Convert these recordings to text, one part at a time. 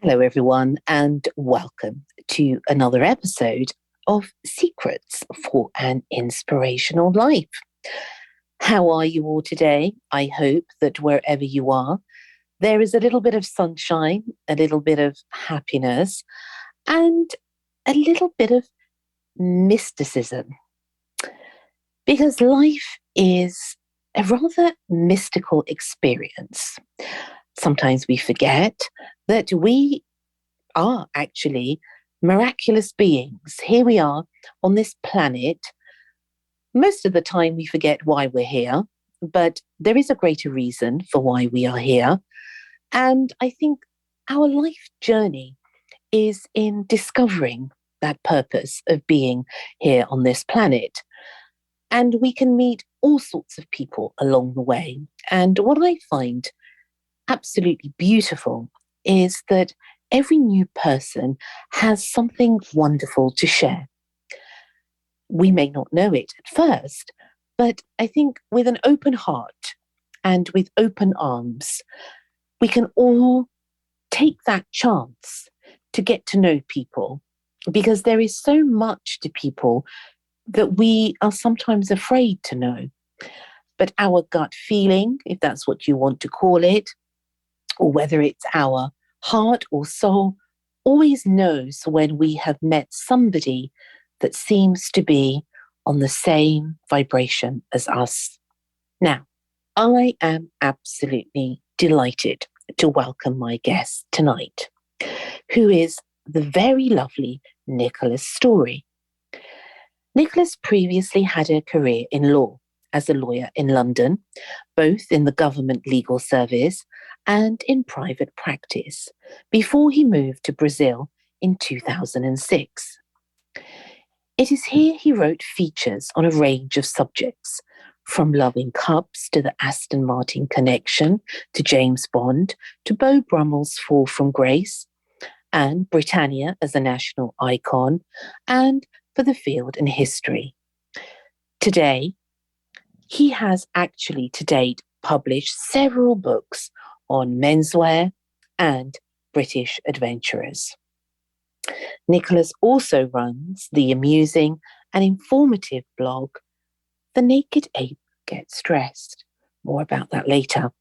Hello, everyone, and welcome to another episode of Secrets for an Inspirational Life. How are you all today? I hope that wherever you are, there is a little bit of sunshine, a little bit of happiness, and a little bit of mysticism. Because life is a rather mystical experience. Sometimes we forget that we are actually miraculous beings. Here we are on this planet. Most of the time, we forget why we're here, but there is a greater reason for why we are here. And I think our life journey is in discovering that purpose of being here on this planet. And we can meet all sorts of people along the way. And what I find absolutely beautiful is that every new person has something wonderful to share. We may not know it at first, but I think with an open heart and with open arms, we can all take that chance to get to know people, because there is so much to people that we are sometimes afraid to know. But our gut feeling, if that's what you want to call it, or whether it's our heart or soul, always knows when we have met somebody that seems to be on the same vibration as us. Now, I am absolutely delighted to welcome my guest tonight, who is the very lovely Nicholas Storey. Nicholas previously had a career in law as a lawyer in London, both in the government legal service and in private practice, before he moved to Brazil in 2006. It is here he wrote features on a range of subjects, from loving cups to the Aston Martin connection, to James Bond, to Beau Brummell's Fall from Grace, and Britannia as a national icon, and for the field and history. Today, he has actually to date published several books on menswear and British adventurers. Nicholas also runs the amusing and informative blog, The Naked Ape Gets Dressed. More about that later.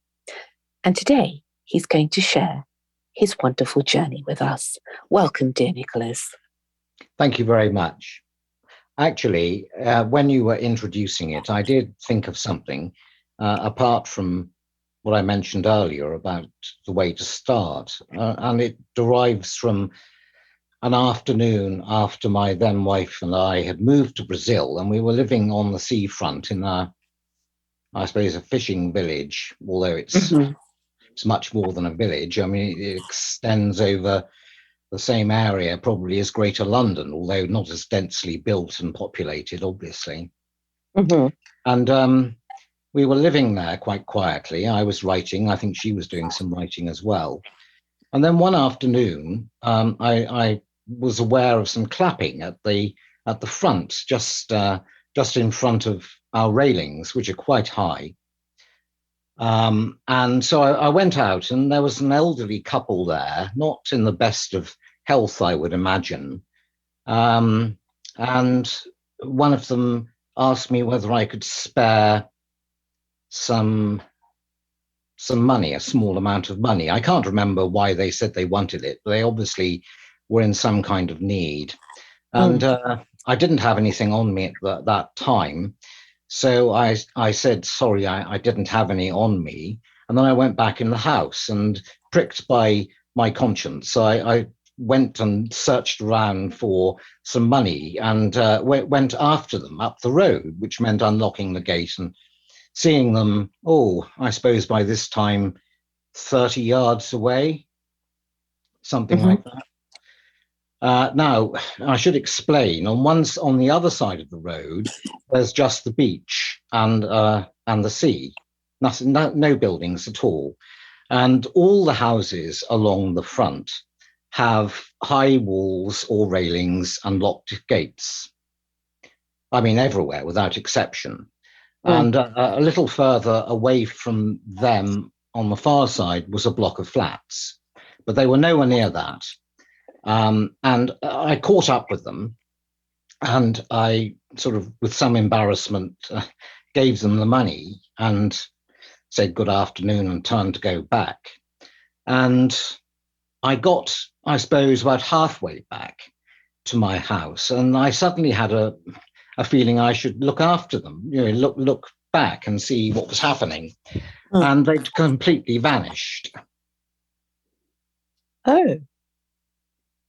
And today, he's going to share his wonderful journey with us. Welcome, dear Nicholas. Thank you very much. Actually, when you were introducing it, I did think of something apart from what I mentioned earlier about the way to start. And it derives from an afternoon after my then wife and I had moved to Brazil, and we were living on the seafront in I suppose, a fishing village, although it's much more than a village. I mean, it extends over the same area probably as Greater London, although not as densely built and populated, obviously. And we were living there quite quietly. I was writing. I think she was doing some writing as well. And then one afternoon, I was aware of some clapping at the front, just in front of our railings, which are quite high. And so I went out, and there was an elderly couple there, not in the best of health, I would imagine. And one of them asked me whether I could spare some money, a small amount of money. I can't remember why they said they wanted it, but they obviously were in some kind of need. And I didn't have anything on me at that time. So I said, sorry, I didn't have any on me. And then I went back in the house, and pricked by my conscience, I went and searched around for some money, and went after them up the road, which meant unlocking the gate and seeing them, I suppose by this time, 30 yards away, something like that. Now, I should explain, on the other side of the road, there's just the beach and the sea. Nothing, no buildings at all. And all the houses along the front have high walls or railings and locked gates. I mean, everywhere, without exception. And a little further away from them on the far side was a block of flats. but they were nowhere near that. And I caught up with them, and I sort of, with some embarrassment, gave them the money and said good afternoon and turned to go back. And I got, I suppose, about halfway back to my house, and I suddenly had a feeling I should look after them, look back and see what was happening. And they'd completely vanished. Oh.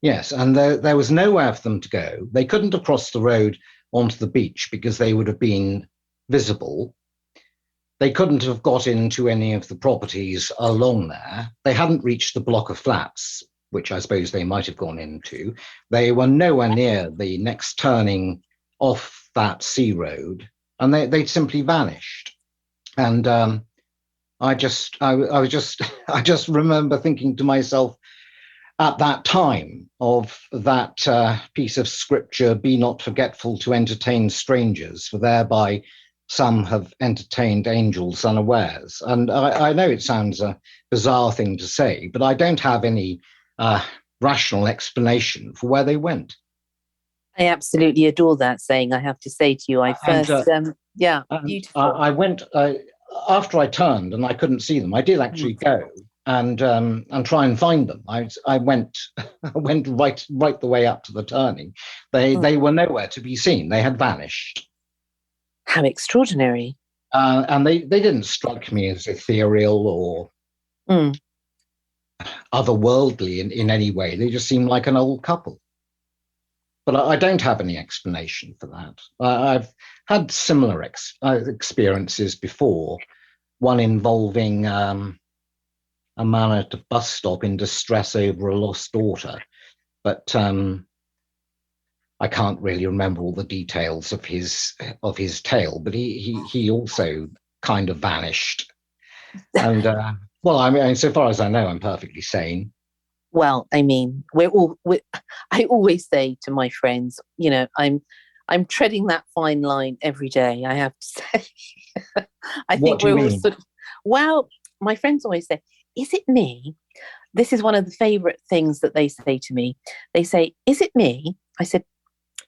Yes, and there was nowhere for them to go. They couldn't have crossed the road onto the beach because they would have been visible. They couldn't have got into any of the properties along there. They hadn't reached the block of flats, which I suppose they might have gone into. They were nowhere near the next turning off that sea road, and they'd simply vanished. And I just remember thinking to myself at that time of that piece of scripture, "Be not forgetful to entertain strangers, for thereby some have entertained angels unawares." And I know it sounds a bizarre thing to say, but I don't have any rational explanation for where they went. I absolutely adore that saying, I have to say to you. Beautiful. I went, after I turned and I couldn't see them, I did actually go and try and find them. I went right the way up to the turning. They were nowhere to be seen. They had vanished. How extraordinary. And they didn't strike me as ethereal or otherworldly in any way. They just seemed like an old couple. But I don't have any explanation for that. I've had similar experiences before, one involving a man at a bus stop in distress over a lost daughter. But I can't really remember all the details of his tale, but he also kind of vanished. And well, I mean, so far as I know, I'm perfectly sane. Well, I mean, I always say to my friends, I'm treading that fine line every day, I have to say. I think we're all sort of, well, my friends always say, is it me? This is one of the favorite things that they say to me. They say, is it me? I said,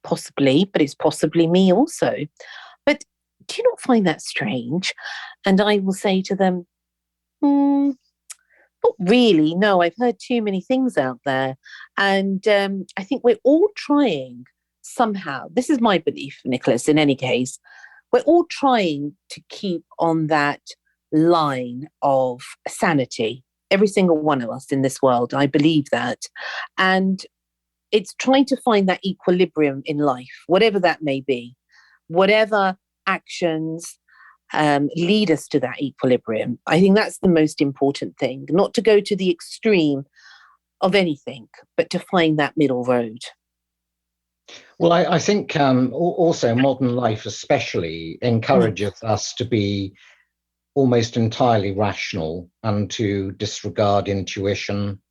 possibly, but it's possibly me also. But do you not find that strange? And I will say to them, not really. No, I've heard too many things out there. And I think we're all trying somehow. This is my belief, Nicholas, in any case. We're all trying to keep on that line of sanity. Every single one of us in this world, I believe that. And it's trying to find that equilibrium in life, whatever that may be, whatever actions lead us to that equilibrium. I think that's the most important thing, not to go to the extreme of anything, but to find that middle road. Well, I think also modern life especially encourages us to be almost entirely rational and to disregard intuition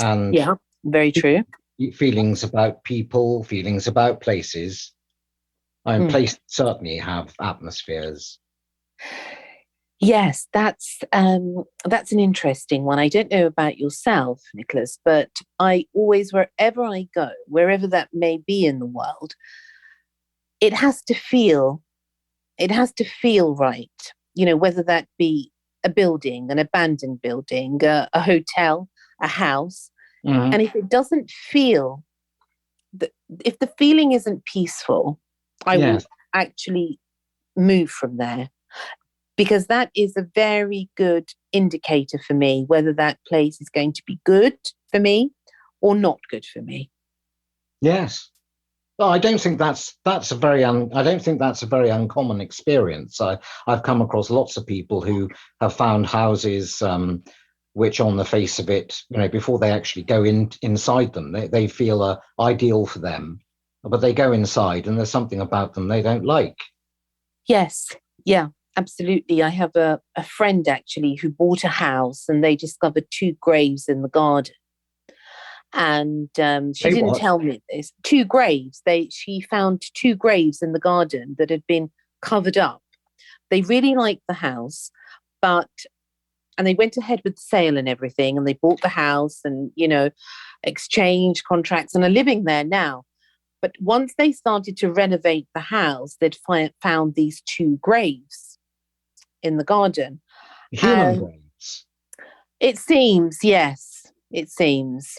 and very true. Feelings about people, feelings about places. Places certainly have atmospheres. Yes, that's an interesting one. I don't know about yourself, Nicholas, but I always, wherever I go, wherever that may be in the world, it has to feel right. Whether that be a building, an abandoned building, a hotel, a house, and if it doesn't feel if the feeling isn't peaceful, I will actually move from there. Because that is a very good indicator for me, whether that place is going to be good for me or not good for me. Yes. Well, I don't think that's a very uncommon experience. I've come across lots of people who have found houses which, on the face of it, before they actually go inside them, they feel are ideal for them, but they go inside and there's something about them they don't like. Yes. Yeah. Absolutely. I have a friend actually who bought a house and they discovered 2 graves in the garden. And she didn't tell me this. 2 graves. She found 2 graves in the garden that had been covered up. They really liked the house, but and they went ahead with the sale and everything, and they bought the house and, exchanged contracts and are living there now. But once they started to renovate the house, they'd found these two graves in the garden. Human And brains. it seems, yes, it seems.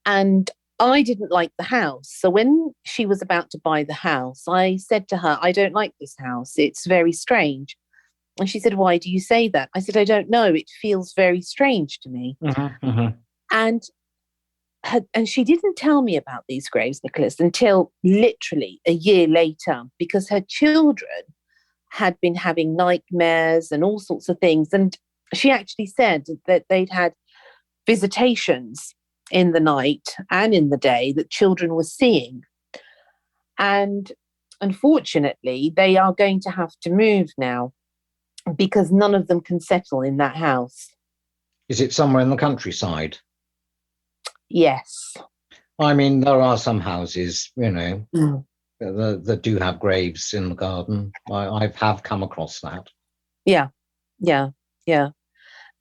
And I didn't like the house. So when she was about to buy the house, I said to her, I don't like this house. It's very strange. And she said, why do you say that? I said, I don't know. It feels very strange to me. Mm-hmm, mm-hmm. And and she didn't tell me about these graves, Nicholas, until literally a year later, because her children had been having nightmares and all sorts of things. And she actually said that they'd had visitations in the night and in the day that children were seeing. And unfortunately, they are going to have to move now because none of them can settle in that house. Is it somewhere in the countryside? Yes. I mean, there are some houses, that do have graves in the garden. I have come across that. Yeah, yeah, yeah.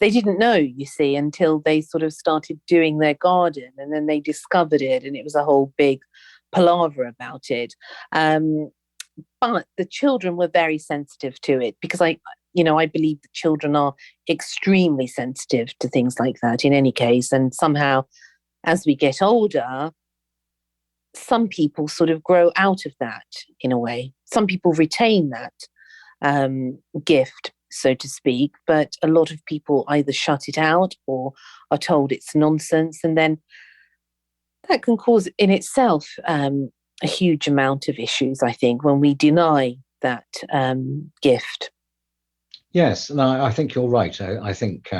They didn't know, you see, until they sort of started doing their garden, and then they discovered it, and it was a whole big palaver about it. But the children were very sensitive to it because I believe the children are extremely sensitive to things like that in any case. And somehow, as we get older, some people sort of grow out of that in a way. Some people retain that gift, so to speak, but a lot of people either shut it out or are told it's nonsense. And then that can cause in itself a huge amount of issues, I think, when we deny that gift. Yes, no, I think you're right. I think,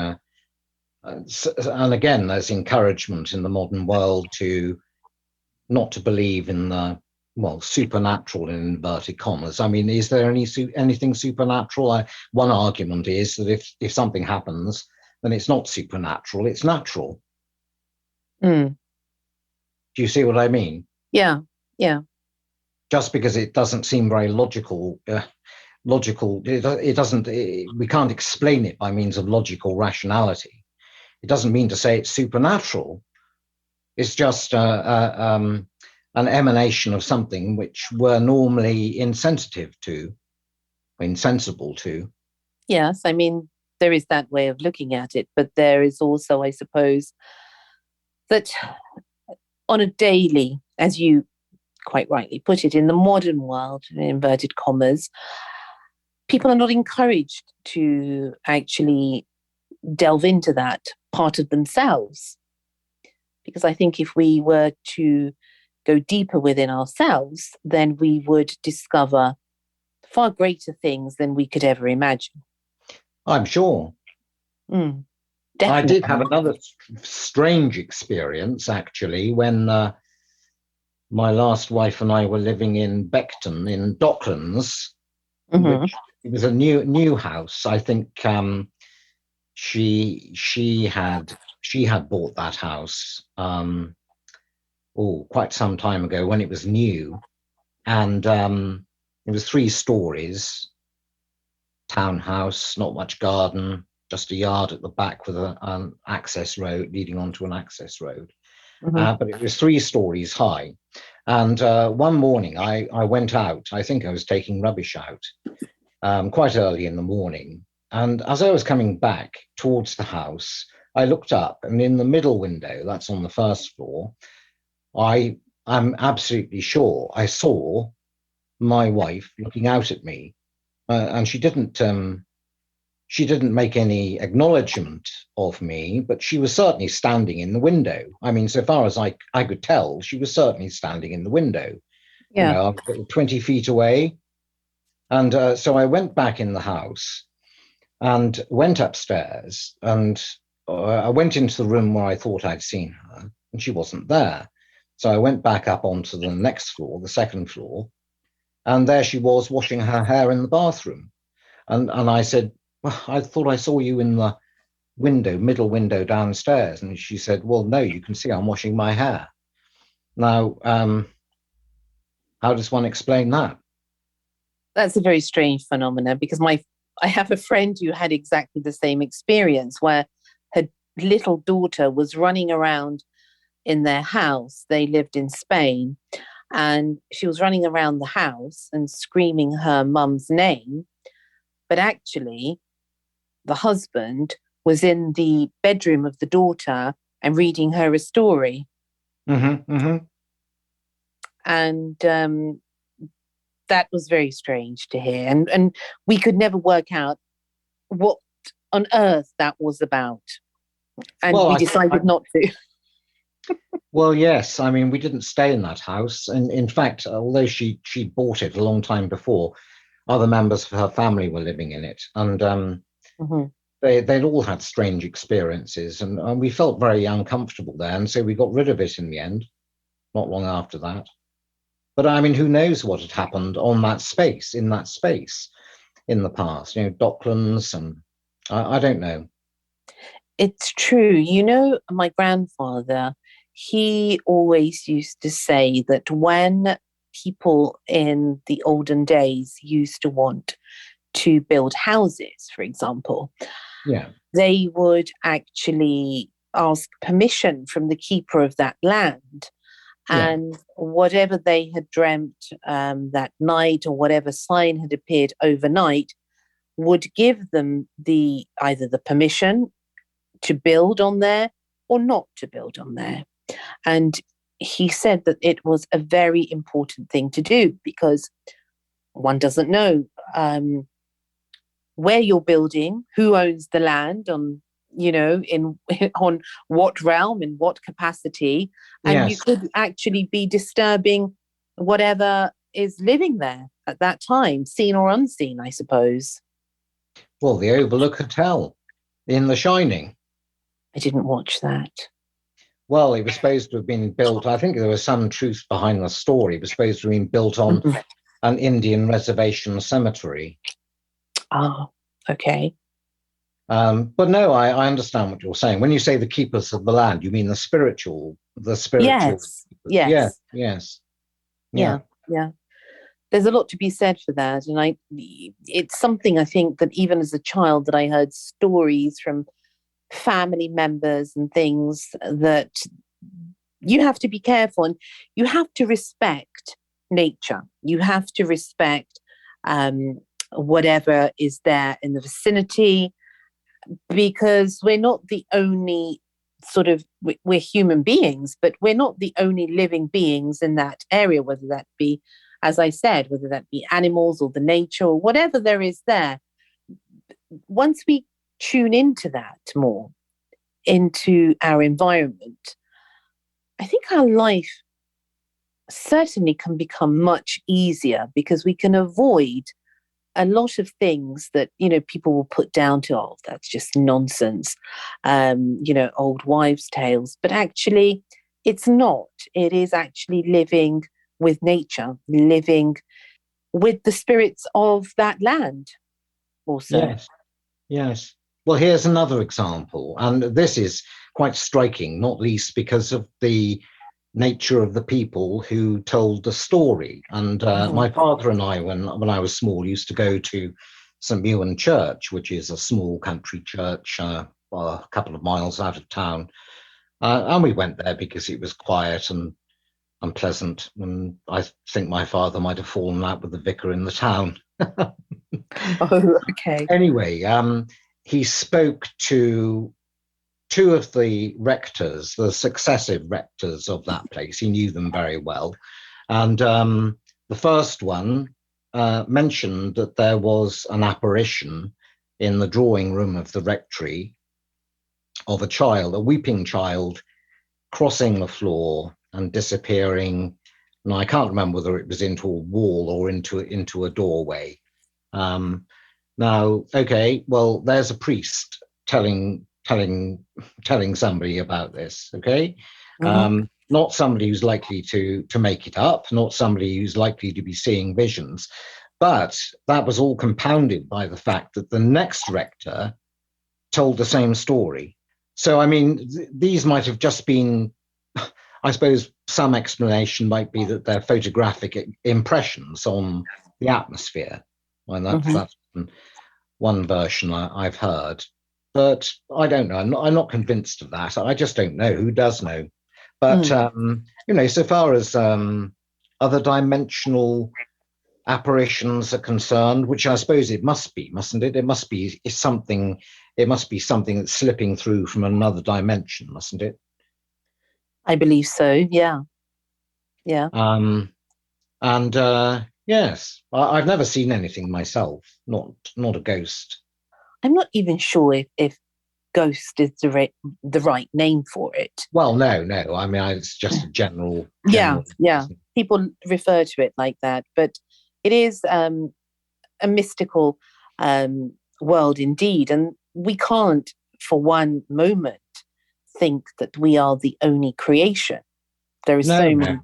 and again, there's encouragement in the modern world to not to believe in the supernatural in inverted commas. I mean, is there anything supernatural? One argument is that if something happens, then it's not supernatural; it's natural. Mm. Do you see what I mean? Yeah, yeah. Just because it doesn't seem very logical, it doesn't. We can't explain it by means of logical rationality. It doesn't mean to say it's supernatural. It's just an emanation of something which we're normally insensitive to, insensible to. Yes, I mean, there is that way of looking at it, but there is also, I suppose, that on a daily, as you quite rightly put it, in the modern world, in inverted commas, people are not encouraged to actually delve into that part of themselves. Because I think if we were to go deeper within ourselves, then we would discover far greater things than we could ever imagine. I'm sure. Mm, I did definitely. have another strange experience, actually, when my last wife and I were living in Beckton in Docklands, Mm-hmm. which it was a new house. I think she had bought that house quite some time ago when it was new, and it was 3 stories, townhouse, not much garden, just a yard at the back with an access road leading onto an access road. Mm-hmm. But it was 3 stories high. And one morning I went out. I think I was taking rubbish out quite early in the morning. And as I was coming back towards the house, I looked up, and in the middle window, that's on the first floor, I'm absolutely sure I saw my wife looking out at me, and she didn't make any acknowledgement of me, but she was certainly standing in the window. I mean, so far as I could tell, she was certainly standing in the window. Yeah. I was 20 feet away. And so I went back in the house and went upstairs, and I went into the room where I thought I'd seen her, and she wasn't there. So I went back up onto the next floor, the second floor, and there she was washing her hair in the bathroom. And I said, well, I thought I saw you in the middle window downstairs. And she said, well, no, you can see I'm washing my hair. Now, how does one explain that? That's a very strange phenomenon because I have a friend who had exactly the same experience where her little daughter was running around in their house. They lived in Spain, and she was running around the house and screaming her mum's name. But actually, the husband was in the bedroom of the daughter and reading her a story. Mm-hmm, mm-hmm. And that was very strange to hear. And we could never work out what on earth that was about. And Well, we decided not to. well, yes. I mean, we didn't stay in that house, and in fact, although she bought it a long time before, other members of her family were living in it, and Mm-hmm. they'd all had strange experiences, and we felt very uncomfortable there, and so we got rid of it in the end, not long after that. But I mean, who knows what had happened on that space, in the past? You know, Docklands, and I don't know. It's true. You know, my grandfather, he always used to say that when people in the olden days used to want to build houses, for example, Yeah, they would actually ask permission from the keeper of that land. yeah, And whatever they had dreamt that night, or whatever sign had appeared overnight, would give them the either the permission to build on there or not to build on there. And he said that it was a very important thing to do because one doesn't know where you're building, who owns the land on, you know, in on what realm, in what capacity, and you yes. could actually be disturbing whatever is living there at that time, seen or unseen, I suppose. Well, the Overlook Hotel in The Shining. I didn't watch that. Well, it was supposed to have been built. I think there was some truth behind the story. It was supposed to have been built on Mhm. an Indian reservation cemetery. Oh, okay. But no, I understand what you're saying. When you say the keepers of the land, you mean the spiritual. Yes, Yeah, yes, yes, yeah, yeah, yeah. There's a lot to be said for that, and it's something I think that even as a child that I heard stories from family members and things that you have to be careful and you have to respect nature. You have to respect whatever is there in the vicinity because we're not the only we're human beings, but we're not the only living beings in that area, whether that be, as I said, whether that be animals or the nature or whatever there is there. Once we tune into that more, into our environment, I think our life certainly can become much easier because we can avoid a lot of things that people will put down to, oh, that's just nonsense, old wives' tales. But actually, it's not. It is actually living with nature, living with the spirits of that land. Also, yes, yes. Well, here's another example, and this is quite striking, not least because of the nature of the people who told the story. And mm-hmm. my father and I, when I was small, used to go to St. Ewan Church, which is a small country church a couple of miles out of town. And we went there because it was quiet and unpleasant. And I think my father might have fallen out with the vicar in the town. Oh, okay. Anyway, he spoke to two of the rectors, the successive rectors of that place. He knew them very well. And the first one mentioned that there was an apparition in the drawing room of the rectory of a child, a weeping child, crossing the floor and disappearing. And I can't remember whether it was into a wall or into a doorway. Now, okay, well, there's a priest telling somebody about this. Okay, Mm-hmm. not somebody who's likely to make it up, not somebody who's likely to be seeing visions, but that was all compounded by the fact that the next rector told the same story. So, I mean, these might have just been, I suppose some explanation might be that they're photographic impressions on the atmosphere. Well, Mm-hmm. that's one version I've heard, but I don't know. I'm not convinced of that. I just don't know. Who does know? But so far as other dimensional apparitions are concerned, which I suppose it must be, mustn't it? It must be something. It must be something that's slipping through from another dimension, mustn't it? I believe so. Yeah. Yeah. And yes, I've never seen anything myself. Not a ghost. I'm not even sure if ghost is the right name for it. Well, no. I mean, it's just a general. Yeah. Yeah. People refer to it like that, but it is a mystical world indeed. And we can't for one moment think that we are the only creation. There are so many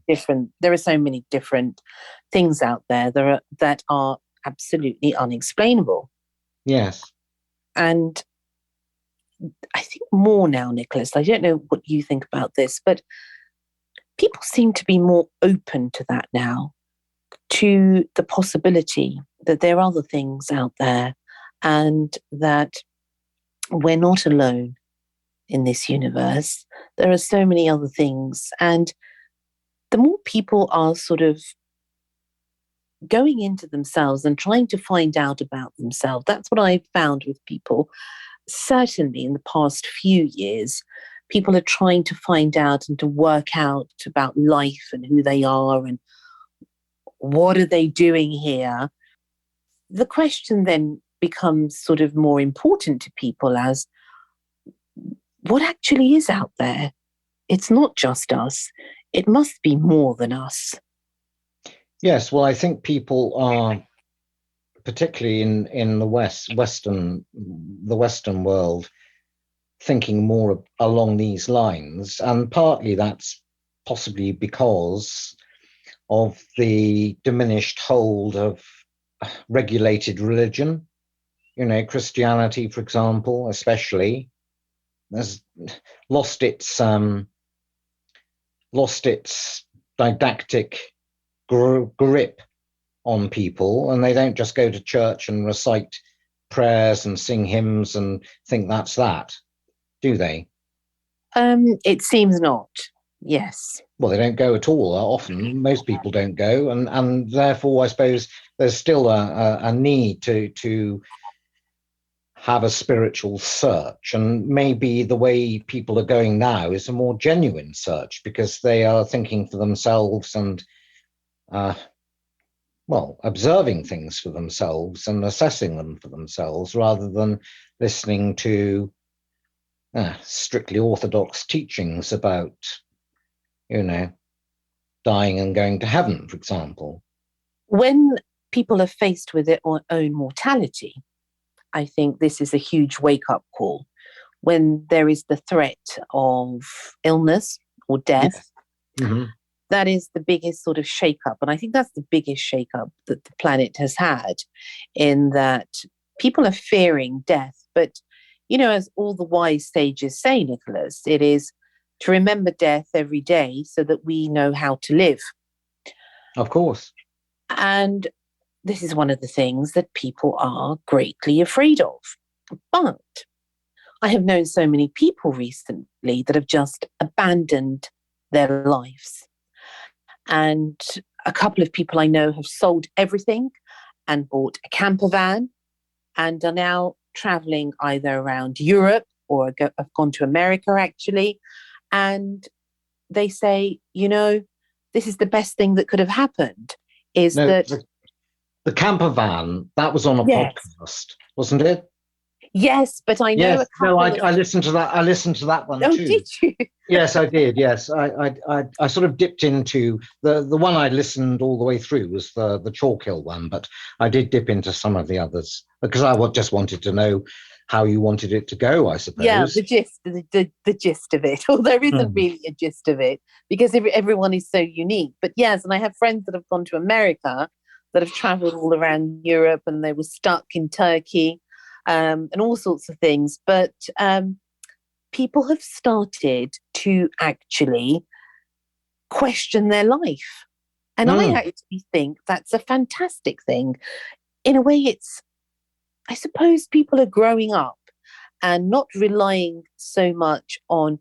different things out there that are absolutely unexplainable. Yes. And I think more now, Nicholas, I don't know what you think about this, but people seem to be more open to that now, to the possibility that there are other things out there and that we're not alone in this universe. There are so many other things. And the more people are sort of going into themselves and trying to find out about themselves, that's what I've found with people. Certainly in the past few years, people are trying to find out and to work out about life and who they are and what are they doing here. The question then becomes sort of more important to people as what actually is out there? It's not just us. It must be more than us. Yes, well, I think people are, particularly in the the Western world, thinking more along these lines, and partly that's possibly because of the diminished hold of regulated religion. Christianity, for example, especially, has lost its didactic grip on people, and they don't just go to church and recite prayers and sing hymns and think that's that, do they? It seems not. Yes. Well, they don't go at all. Often, most people don't go, and therefore, I suppose there's still a need to have a spiritual search, and maybe the way people are going now is a more genuine search because they are thinking for themselves and observing things for themselves and assessing them for themselves rather than listening to strictly orthodox teachings about, dying and going to heaven, for example. When people are faced with their own mortality, I think this is a huge wake-up call. When there is the threat of illness or death, yes. Mm-hmm. That is the biggest sort of shake-up. And I think that's the biggest shake-up that the planet has had, in that people are fearing death. But, as all the wise sages say, Nicholas, it is to remember death every day so that we know how to live. Of course. And this is one of the things that people are greatly afraid of. But I have known so many people recently that have just abandoned their lives. And a couple of people I know have sold everything and bought a camper van and are now traveling either around Europe or have gone to America, actually. And they say, this is the best thing that could have happened, is that... The camper van, that was on a podcast, wasn't it? Yes, but I know a couple. I listened to that. I listened to that one too. Oh, did you? Yes, I did. Yes, I sort of dipped into the one I listened all the way through was the Chalk Hill one, but I did dip into some of the others because I just wanted to know how you wanted it to go, I suppose. Yeah, the gist of it. Well, there isn't really a gist of it because everyone is so unique. But yes, and I have friends that have gone to America that have traveled all around Europe and they were stuck in Turkey and all sorts of things. But people have started to actually question their life. And I actually think that's a fantastic thing. In a way, I suppose people are growing up and not relying so much on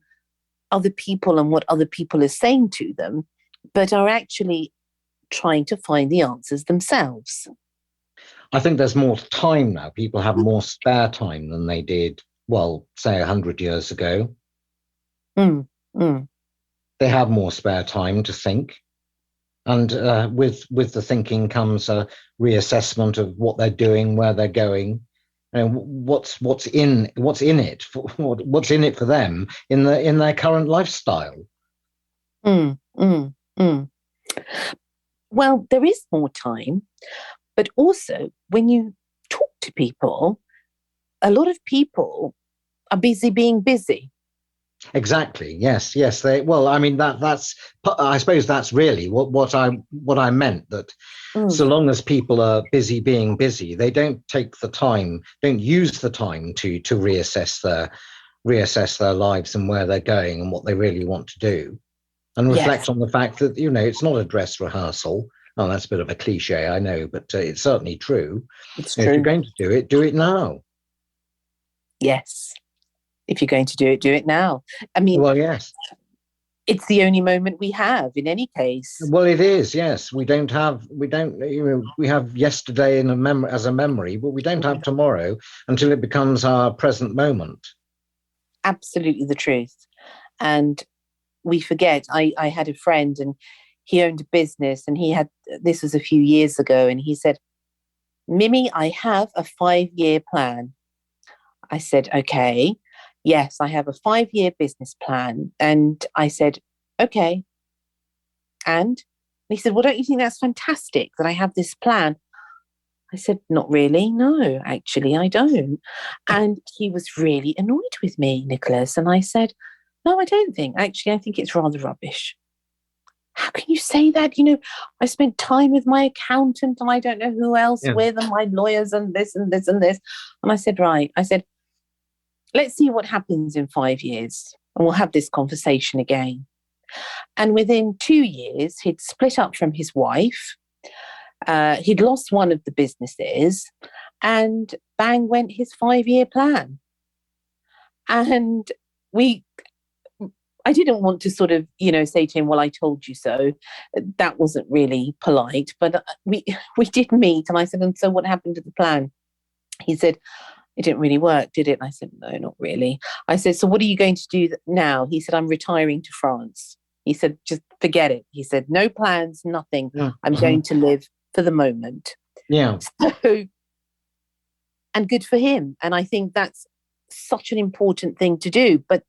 other people and what other people are saying to them, but are actually trying to find the answers themselves. I think there's more time now. People have more spare time than they did, well, say 100 years ago. Mm, mm. They have more spare time to think. And with the thinking comes a reassessment of what they're doing, where they're going, and what's in it, what's in it for them in their current lifestyle. Mm, mm, mm. Well, there is more time, but also when you talk to people, a lot of people are busy being busy. Exactly. Yes. Yes. Well, I mean that's. I suppose that's really what I meant. That so Mm. long as people are busy being busy, they don't take the time, don't use the time to reassess their lives and where they're going and what they really want to do, and Yes, reflect on the fact that it's not a dress rehearsal. Oh, that's a bit of a cliche, I know, but it's certainly true. it's If you're true. going to do it now. Yes. If you're going to do it now. I mean, Well, yes. it's the only moment we have in any case. Well, it is. Yes, we don't. We have yesterday in as a memory, but we don't have tomorrow until it becomes our present moment. Absolutely the truth. And we forget. I had a friend and he owned a business and this was a few years ago, and he said, Mimi, I have a 5-year plan. I said, okay. Yes, I have a 5-year business plan. And I said, okay. And he said, well, don't you think that's fantastic that I have this plan? I said, not really. No, actually, I don't. And he was really annoyed with me, Nicholas. And I said, no, I don't think. Actually, I think it's rather rubbish. How can you say that? I spent time with my accountant and I don't know who else Yeah. with, and my lawyers and this and this and this. And I said, right. I said, let's see what happens in 5 years and we'll have this conversation again. And within 2 years, he'd split up from his wife. He'd lost one of the businesses, and bang went his 5-year plan. And I didn't want to sort of, say to him, well, I told you so. That wasn't really polite, but we did meet, and I said, and so what happened to the plan? He said, it didn't really work, did it? And I said, no, not really. I said, so what are you going to do now? He said, I'm retiring to France. He said, just forget it. He said, no plans, nothing. Yeah. I'm going to live for the moment. Yeah. So, and good for him. And I think that's such an important thing to do. But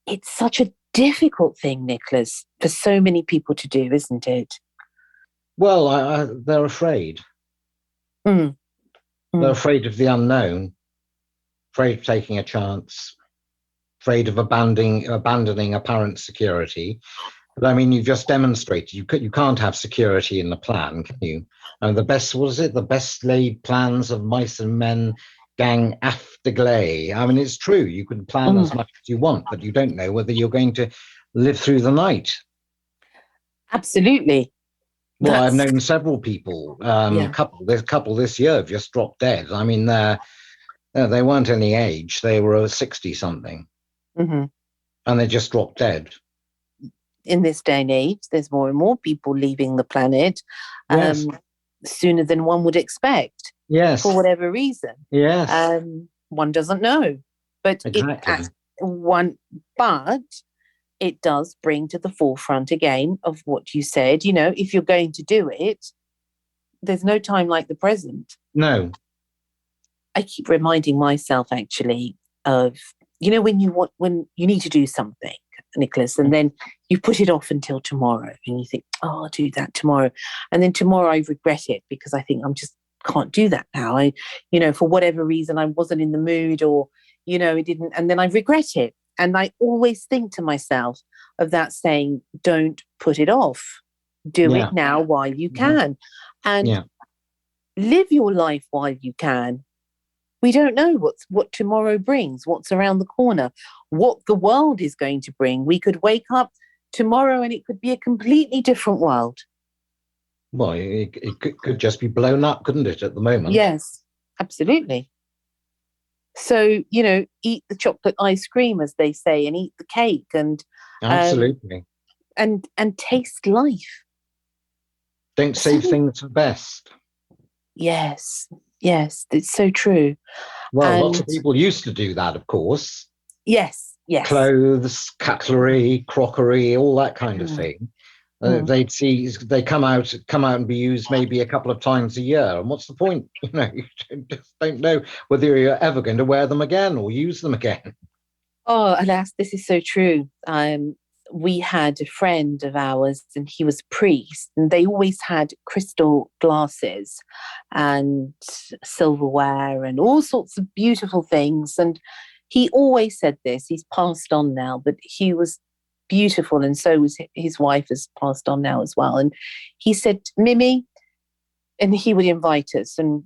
it's such a difficult thing, Nicholas, for so many people to do, isn't it? Well, they're afraid. Mm. They're afraid of the unknown, afraid of taking a chance, afraid of abandoning apparent security. But I mean, you've just demonstrated you can't have security in the plan, can you? And the best laid plans of mice and men gang after glay. I mean, it's true. You can plan as much as you want, but you don't know whether you're going to live through the night. Absolutely. Well, I've known several people. Yeah. Couple this year have just dropped dead. I mean, they weren't any age; they were 60 something, and they just dropped dead. In this day and age, there's more and more people leaving the planet Yes. sooner than one would expect. Yes. For whatever reason. Yes. One doesn't know. But exactly. But it does bring to the forefront again of what you said. If you're going to do it, there's no time like the present. No. I keep reminding myself actually of, when you need to do something, Nicholas, and then you put it off until tomorrow and you think, oh, I'll do that tomorrow. And then tomorrow I regret it because I think I'm just can't do that now. For whatever reason, I wasn't in the mood or, it didn't. And then I regret it. And I always think to myself of that saying, don't put it off. Do it now while you can. And live your life while you can. We don't know what tomorrow brings, what's around the corner, what the world is going to bring. We could wake up tomorrow and it could be a completely different world. Well, it could just be blown up, couldn't it, at the moment? Yes. Absolutely. So, eat the chocolate ice cream, as they say, and eat the cake, um, Absolutely. and taste life. Don't save So, things for best. yes, yes, it's so true. Well, lots And of people used to do that, of course. yes, yes. Clothes, cutlery, crockery, all that kind of Mm, thing. mm. They come out and be used maybe a couple of times a year. And what's the point? You just don't know whether you're ever going to wear them again or use them again. Oh, alas, this is so true. We had a friend of ours, and he was a priest, and they always had crystal glasses and silverware and all sorts of beautiful things. And he always said this. He's passed on now, but he was beautiful, and so was his wife, has passed on now as well. And he said, Mimi, and he would invite us, and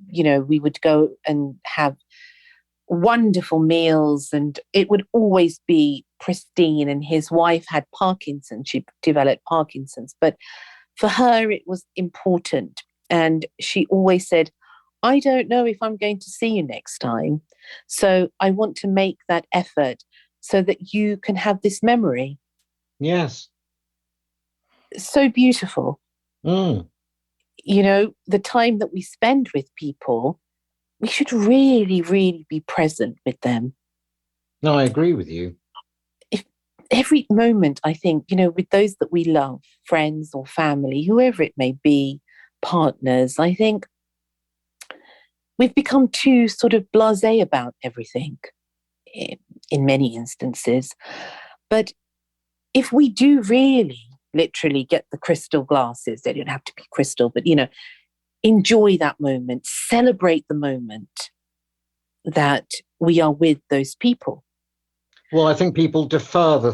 we would go and have wonderful meals, and it would always be pristine. And his wife had Parkinson's, she developed Parkinson's, but for her it was important. And she always said, I don't know if I'm going to see you next time, so I want to make that effort so that you can have this memory. Yes. So beautiful. Mm. The time that we spend with people, we should really, really be present with them. No, I agree with you. If every moment, I think, with those that we love, friends or family, whoever it may be, partners, I think we've become too sort of blasé about everything in, in many instances. But if we do really literally get the crystal glasses, they don't have to be crystal, but enjoy that moment, celebrate the moment that we are with those people. Well, I think people defer,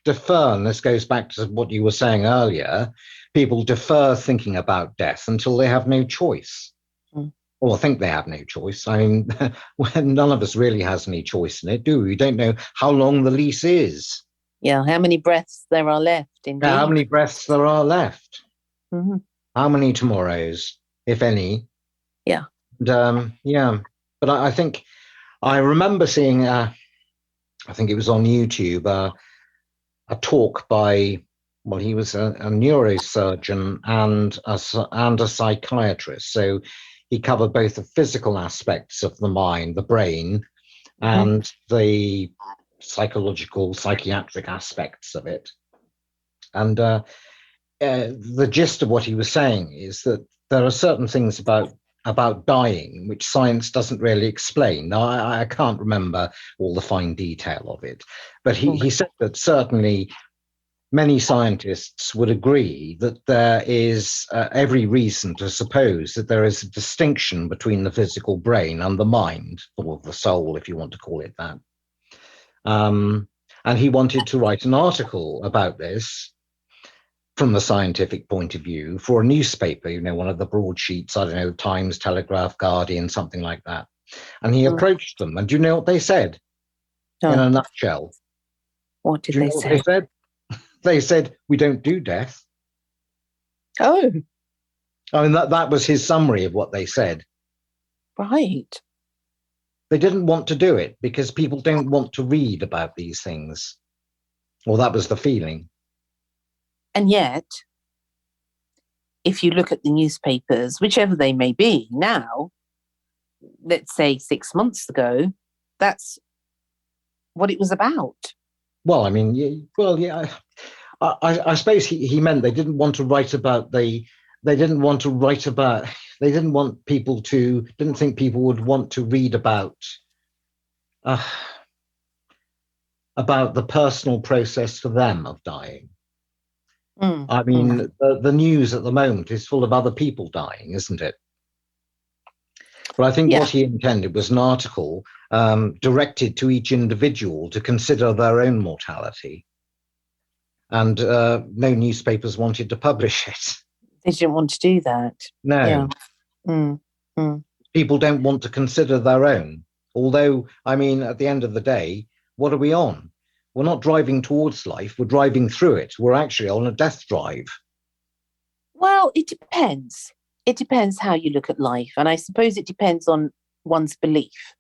and this goes back to what you were saying earlier. People defer thinking about death until they have no choice. Mm. Or think they have no choice. I mean, when none of us really has any choice in it, do we? We don't know how long the lease is. Yeah, how many breaths there are left, How indeed. many breaths there are left. Mm-hmm. How many tomorrows, if any. Yeah. And, yeah, but I think I remember seeing, I think it was on YouTube, a talk by, well, he was a neurosurgeon and a psychiatrist. So he covered both the physical aspects of the mind, the brain, Mm-hmm. and the psychological, psychiatric aspects of it. And the gist of what he was saying is that there are certain things about dying which science doesn't really explain. Now, I can't remember all the fine detail of it, but he said that certainly many scientists would agree that there is every reason to suppose that there is a distinction between the physical brain and the mind, or the soul, if you want to call it that. Um, and he wanted to write an article about this from the scientific point of view for a newspaper, one of the broadsheets, I don't know, Times, Telegraph, Guardian, something like that. And he Mm. approached them. And do you know what they said in No, a nutshell? what did Do you they know what they say? said? They said, we don't do death. Oh, I mean, that was his summary of what they said. right. They didn't want to do it because people don't want to read about these things. Well, that was the feeling. And yet, if you look at the newspapers, whichever they may be now, let's say 6 months ago, that's what it was about. Well, I mean, yeah. I suppose he meant they didn't want to write about they didn't want to write about they didn't want people to didn't think people would want to read uh, about the personal process for them of dying. Mm, I mean, mm. the news at the moment is full of other people dying, isn't it? But I think Yeah. what he intended was an article directed to each individual to consider their own mortality. And no newspapers wanted to publish it. They didn't want to do that. Yeah. No, Mm, mm. people don't want to consider their own. Although, I mean, at the end of the day, what are we on? We're not driving towards life, we're driving through it. We're actually on a death drive. Well, it depends. It depends how you look at life. And I suppose it depends on one's belief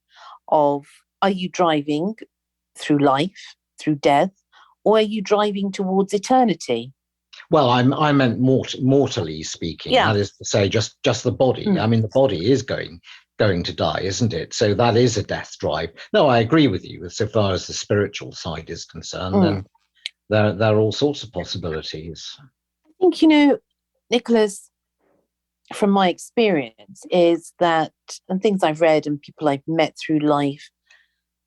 of, are you driving through life, through death, or are you driving towards eternity? Well, I meant mortally speaking. Yeah. That is to say, just the body. I mean, the body is going to die, isn't it? So that is a death drive. No, I agree with you. So far as the spiritual side is concerned, then there are all sorts of possibilities. I think, Nicholas, from my experience, is that, and things I've read and people I've met through life,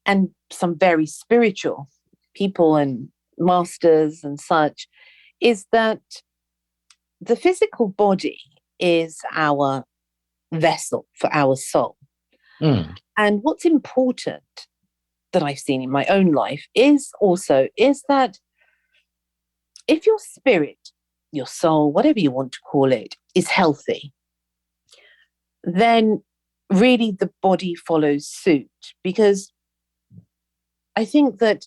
and some very spiritual people and masters and such, is that the physical body is our vessel for our soul. And what's important that I've seen in my own life is that if your spirit, your soul, whatever you want to call it, is healthy, then really the body follows suit. Because I think that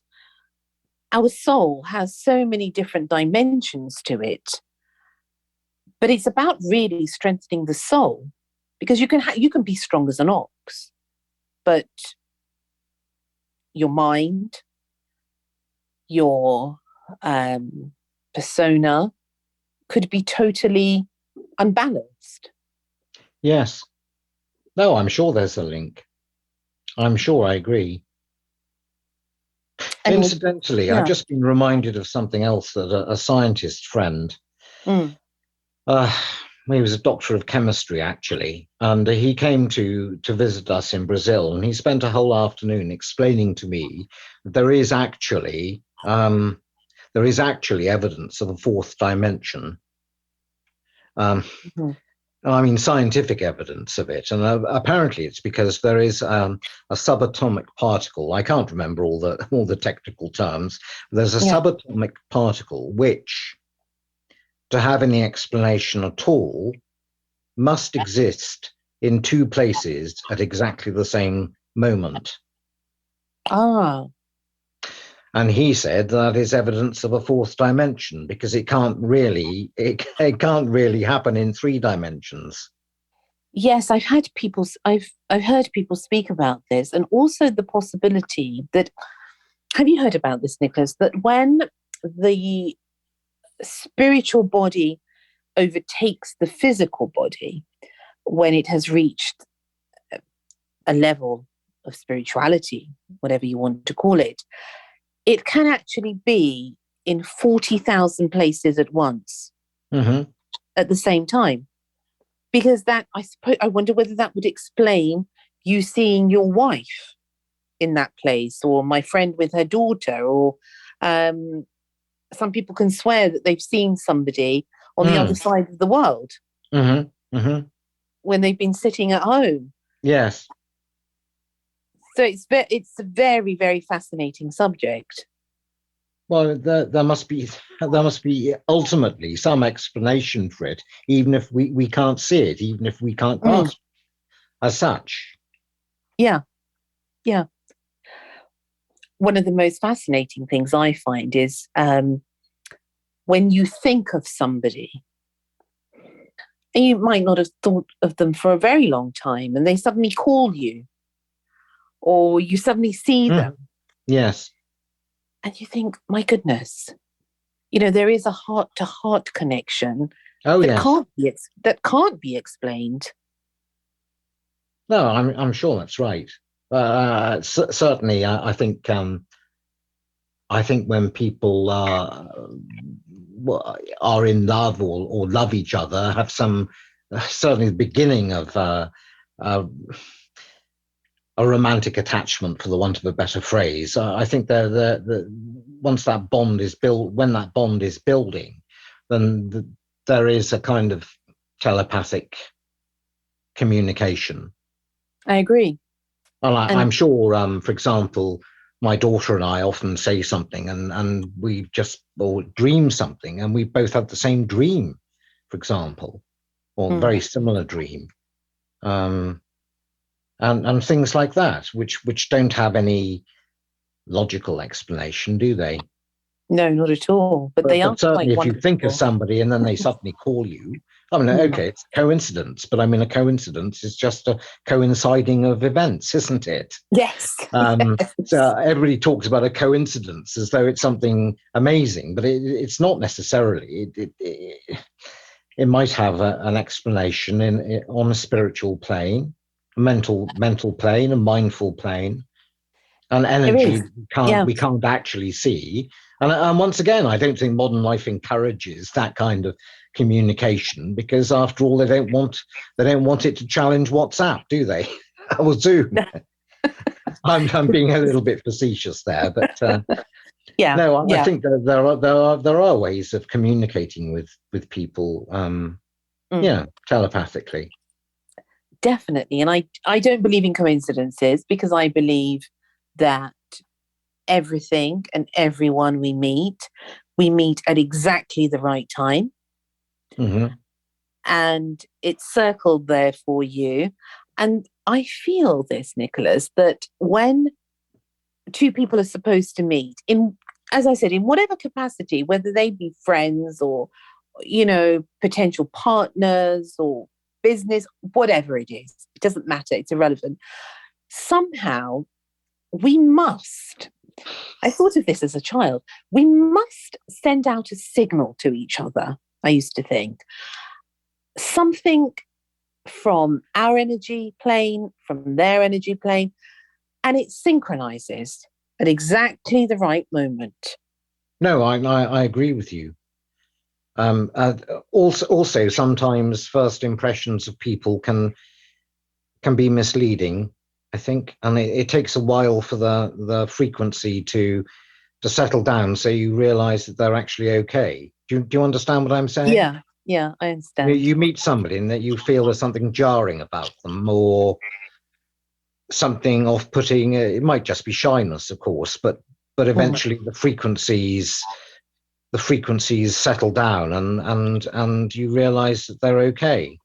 our soul has so many different dimensions to it, but it's about really strengthening the soul, because you can be strong as an ox, but your mind, your persona could be totally unbalanced. Yes. No, I'm sure there's a link. I'm sure I agree. And incidentally, I've just been reminded of something else that a scientist friend, he was a doctor of chemistry, actually, and he came to visit us in Brazil, and he spent a whole afternoon explaining to me that there is actually evidence of a fourth dimension. I mean, scientific evidence of it. And apparently it's because there is a subatomic particle. I can't remember all the technical terms. There's a subatomic particle which, to have any explanation at all, must exist in two places at exactly the same moment. And he said that is evidence of a fourth dimension, because it can't really happen in three dimensions. Yes, I've heard people speak about this, and also the possibility that, have you heard about this, Nicholas, that when the spiritual body overtakes the physical body, when it has reached a level of spirituality, whatever you want to call it, it can actually be in 40,000 places at once, at the same time. Because I wonder whether that would explain you seeing your wife in that place, or my friend with her daughter, or some people can swear that they've seen somebody on the other side of the world when they've been sitting at home. Yes. So it's a very, very fascinating subject. Well, there must be ultimately some explanation for it, even if we can't see it, even if we can't grasp it as such. Yeah. One of the most fascinating things I find is when you think of somebody, and you might not have thought of them for a very long time, and they suddenly call you, or you suddenly see them. Yes. And you think, my goodness, there is a heart-to-heart connection that can't be explained. No, I'm sure that's right. Certainly, I think when people are in love or love each other, have some certainly the beginning of a romantic attachment, for the want of a better phrase. I think once that bond is built, when that bond is building, then there is a kind of telepathic communication. I agree. Well, I'm sure, for example, my daughter and I often say something and we just or dream something, and we both have the same dream, for example, or a very similar dream. And things like that, which don't have any logical explanation, do they? No, not at all. But they are certainly, quite if wonderful. you think of somebody and then they suddenly call you, I mean, Mm. okay, it's coincidence, but I mean, a coincidence is just a coinciding of events, isn't it? Yes. So Yes. everybody talks about a coincidence as though it's something amazing, but it's not necessarily. It might have an explanation on a spiritual plane, a mental plane, a mindful plane, an There energy is. Yeah. we can't actually see. And once again, I don't think modern life encourages that kind of communication because, after all, they don't want it to challenge WhatsApp, do they? Or Zoom. I'm being a little bit facetious there, but Yeah. no, I Yeah. think that there are ways of communicating with people. Mm. Yeah, telepathically. Definitely. And I don't believe in coincidences because I believe that everything and everyone we meet at exactly the right time. Hmm. And it's circled there for you. And I feel this, Nicholas, that when two people are supposed to meet in, as I said, in whatever capacity, whether they be friends or, potential partners or business, whatever it is, it doesn't matter, it's irrelevant. Somehow we must, I thought of this as a child, we must send out a signal to each other. I used to think something from our energy plane, from their energy plane, and it synchronizes at exactly the right moment. No, I agree with you. Also, sometimes first impressions of people can be misleading, I think, and it takes a while for the frequency to settle down, so you realise that they're actually okay. Do you understand what I'm saying? Yeah, yeah, I You, understand. you meet somebody and that you feel there's something jarring about them or something off-putting. It might just be shyness, of course, but Mm. eventually the frequencies settle down and you realise that they're okay.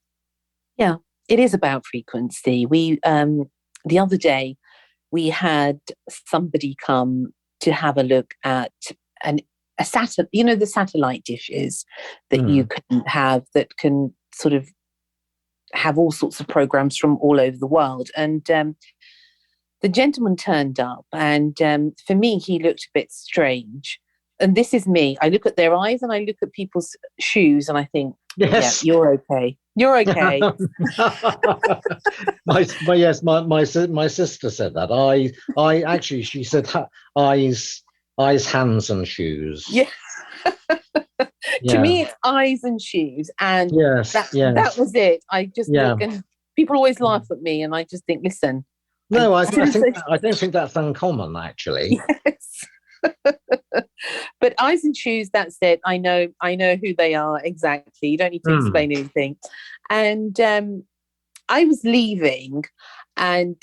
Yeah, it is about frequency. We the other day we had somebody come to have a look at an the satellite dishes that you Mm. can have that can sort of have all sorts of programs from all over the world. And the gentleman turned up, and for me, he looked a bit strange. And this is me. I look at their eyes and I look at people's shoes, and I think, yeah, Yes. you're okay. You're okay. My sister said that. I actually, she said eyes, hands, and shoes. Yeah. To Yeah. me, it's eyes and shoes, and Yes. that Yes. was it. I just look, Yeah. and people always laugh at me, and I just think, listen, I No, I, as soon I as think they, I don't think that's uncommon actually. yes. But eyes and shoes, that's it. I know who they are exactly. You don't need to Mm. explain anything. And I was leaving, and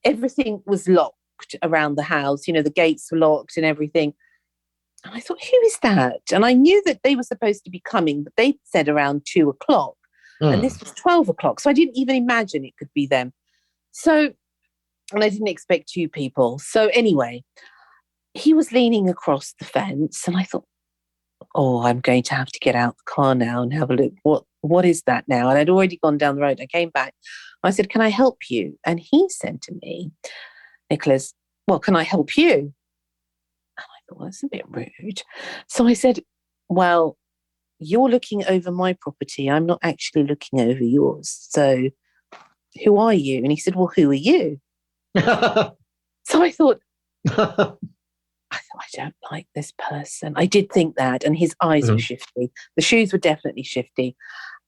everything was locked around the house. The gates were locked and everything. And I thought, who is that? And I knew that they were supposed to be coming, but they said around 2 o'clock. And this Mm. was 12 o'clock. So I didn't even imagine it could be them. So, and I didn't expect two people. So anyway, he was leaning across the fence, and I thought, oh, I'm going to have to get out the car now and have a look. What is that now? And I'd already gone down the road. I came back. I said, can I help you? And he said to me, Nicholas, well, can I help you? And I thought, well, that's a bit rude. So I said, well, you're looking over my property. I'm not actually looking over yours. So who are you? And he said, well, who are you? So I don't like this person. I did think that. And his eyes were Mm. shifty. The shoes were definitely shifty.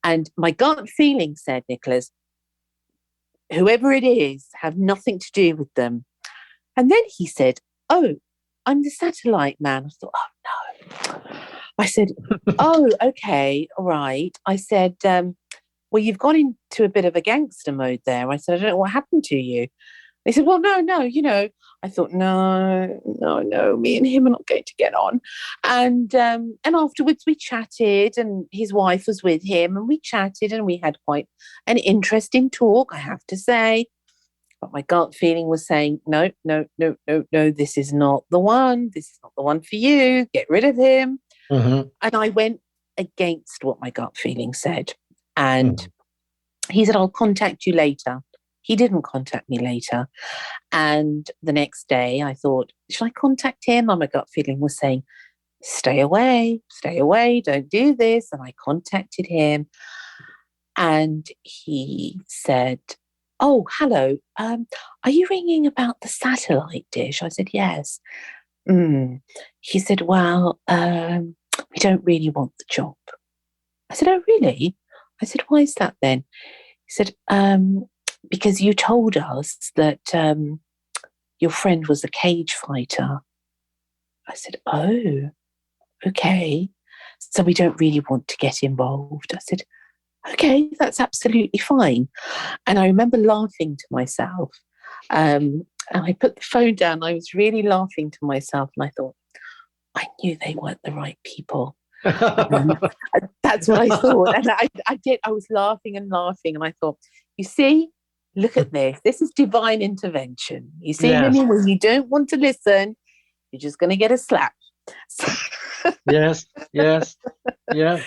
And my gut feeling said, Nicholas, whoever it is, have nothing to do with them. And then he said, oh, I'm the satellite man. I thought, oh, no. I said, oh, okay, all right. I said, well, you've gone into a bit of a gangster mode there. I said, I don't know what happened to you. They said, well, no. I thought, no, me and him are not going to get on. And afterwards we chatted, and his wife was with him, and we chatted, and we had quite an interesting talk, I have to say. But my gut feeling was saying, no, this is not the one. This is not the one for you. Get rid of him. Mhm. And I went against what my gut feeling said. And Mhm. he said, I'll contact you later. He didn't contact me later. And the next day I thought, should I contact him? And my gut feeling was saying, stay away, don't do this. And I contacted him and he said, oh, hello. Are you ringing about the satellite dish? I said, yes. He said, well, we don't really want the job. I said, oh, really? I said, why is that then? He said, because you told us that your friend was a cage fighter. I said, oh, okay. So we don't really want to get involved. I said, okay, that's absolutely fine. And I remember laughing to myself. And I put the phone down. I was really laughing to myself. And I thought, I knew they weren't the right people. That's what I thought. And I did. I was laughing and laughing. And I thought, you see, look at this. This is divine intervention. You see, Yes, Mimi, when you don't want to listen, you're just going to get a slap. So, yes, yes, yeah.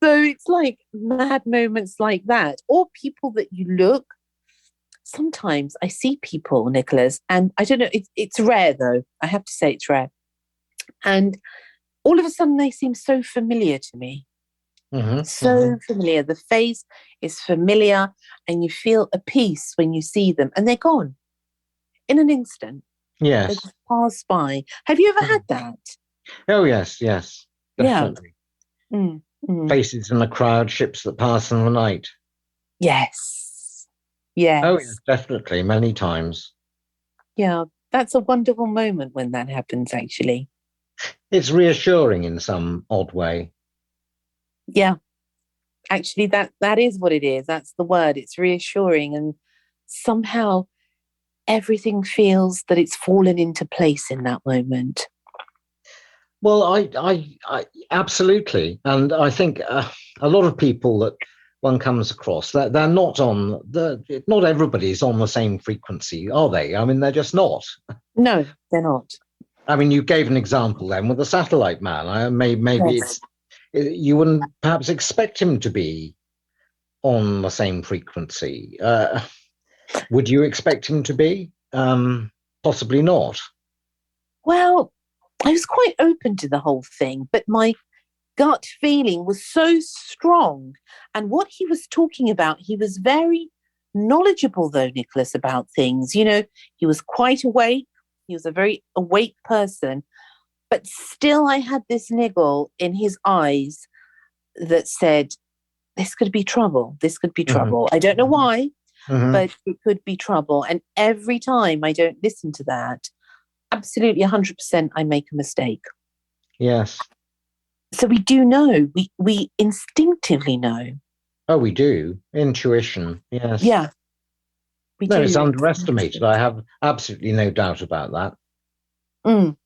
so it's like mad moments like that, or people that you look. Sometimes I see people, Nicholas, and I don't know, it's rare though. I have to say it's rare. And all of a sudden they seem so familiar to me. So familiar. The face is familiar, and you feel a peace when you see them, and they're gone in an instant. They Yes. just pass by. Have you ever had that? Oh, yes, yes, Yeah. definitely. Mm, mm. Faces in the crowd, ships that pass in the night. Yes. Oh, yes, Yes. definitely, many times. Yeah. That's a wonderful moment when that happens, actually. It's reassuring in some odd way. Yeah. Actually, that is what it is. That's the word. It's reassuring, and somehow everything feels that it's fallen into place in that moment. Well, I absolutely, and I think a lot of people that one comes across that they're not on not everybody's on the same frequency, are they? I mean, they're just not. No, they're not. I mean, you gave an example then with the satellite man. Maybe Yes. it's you wouldn't perhaps expect him to be on the same frequency. Would you expect him to be? Possibly not. Well, I was quite open to the whole thing, but my gut feeling was so strong. And what he was talking about, he was very knowledgeable, though, Nicholas, about things. You know, he was quite awake. He was a very awake person, but still, I had this niggle in his eyes that said, this could be trouble. This could be Hmm. trouble. I don't know why, Hmm. but it could be trouble. And every time I don't listen to that, absolutely 100%, I make a mistake. Yes. So we do know, we instinctively know. Oh, we do. Intuition. Yes. Yeah, we No, it's do. underestimated. I have absolutely no doubt about that. Mm,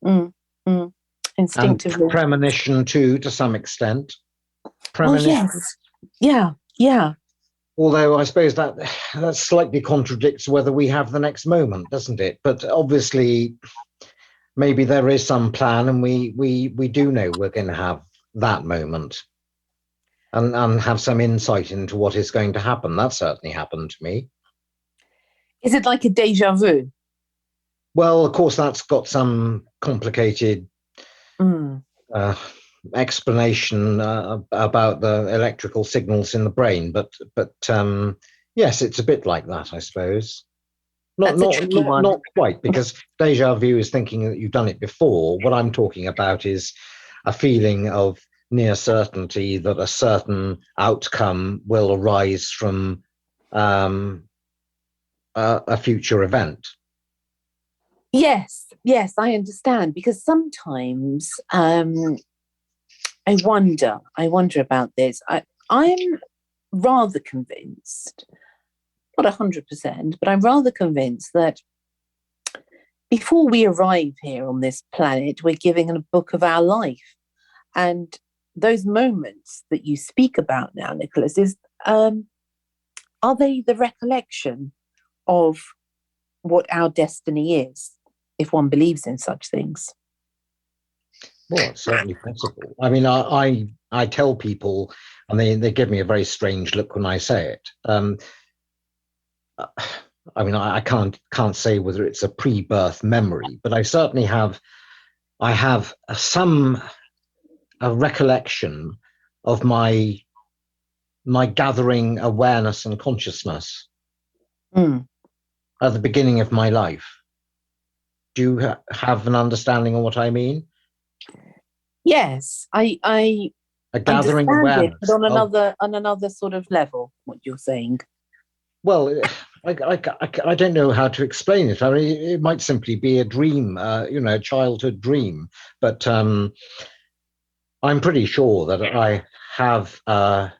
mm, mm. And Instinctively. premonition too, to some extent. Well, Premonition. yes. Yeah, yeah. Although I suppose that slightly contradicts whether we have the next moment, doesn't it? But obviously, maybe there is some plan, and we do know we're going to have that moment, and have some insight into what is going to happen. That certainly happened to me. Is it like a deja vu? Well, of course, that's got some complicated Mm. uh, explanation about the electrical signals in the brain, but yes, it's a bit like that, I suppose. Not That's a not tricky not one. not quite, because deja vu is thinking that you've done it before. What I'm talking about is a feeling of near certainty that a certain outcome will arise from um, a future event. Yes, yes, I understand. Because sometimes I wonder about this. I'm rather convinced, not 100%, but I'm rather convinced that before we arrive here on this planet, we're giving a book of our life. And those moments that you speak about now, Nicholas, are they the recollection of what our destiny is, if one believes in such things? Well, it's certainly possible. I mean, I I tell people, and they give me a very strange look when I say it. I mean, I can't say whether it's a pre-birth memory, but I certainly have. I have a recollection of my gathering awareness and consciousness Mm. at the beginning of my life. Do you have an understanding of what I mean? Yes, I A gathering understand it, but awareness of, on another sort of level, what you're saying. well, I don't know how to explain it. I mean, it might simply be a dream, a childhood dream. But I'm pretty sure that I have a